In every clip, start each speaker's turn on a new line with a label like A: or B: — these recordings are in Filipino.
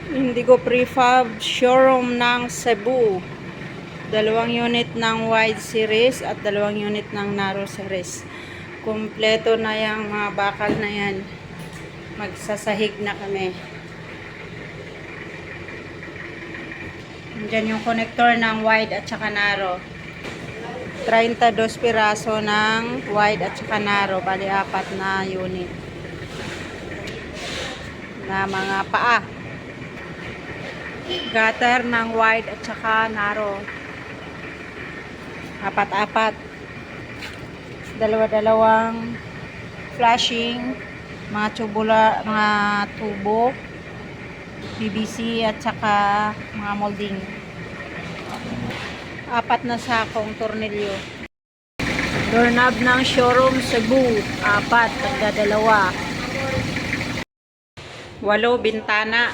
A: Indigo Prefab showroom ng Cebu. 2 unit ng wide series at 2 unit ng narrow series. Kompleto na yung mga bakal na yan. Magsasahig na kami. Diyan yung connector ng wide at saka narrow. 32 piraso ng wide at saka narrow. Bali 4 na unit. Na mga paa. Gutter ng wide at saka narrow. 4-4. Dalawa-dalawang flashing, mga tubo, PVC at saka mga molding. 4 na sakong tornilyo. Doorknob ng showroom Cebu, 4, tagda-2. 8 bintana.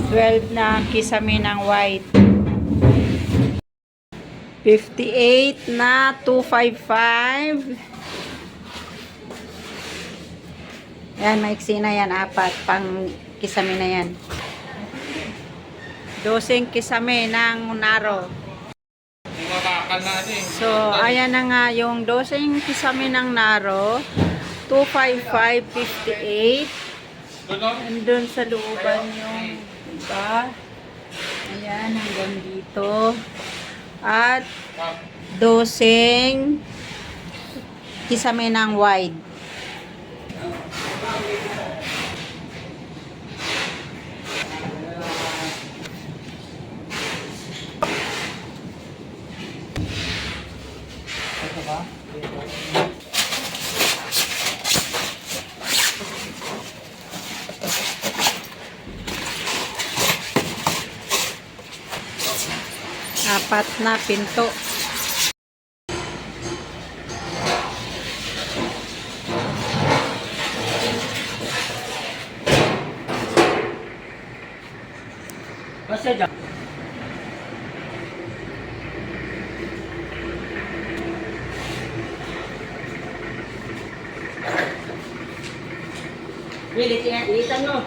A: 12 na kisame ng white. 58 na 255. Yan, maiksi na yan. 4 pang kisame na yan. 12 kisame ng naro. So, ayan na nga yung 12 kisame ng naro. 255.58. Andun sa looban yung iba. Ayan, hanggang dito. At 12 kisame ng wide. Ito ba? Apat na pinto. Basta dyan. Litan mo.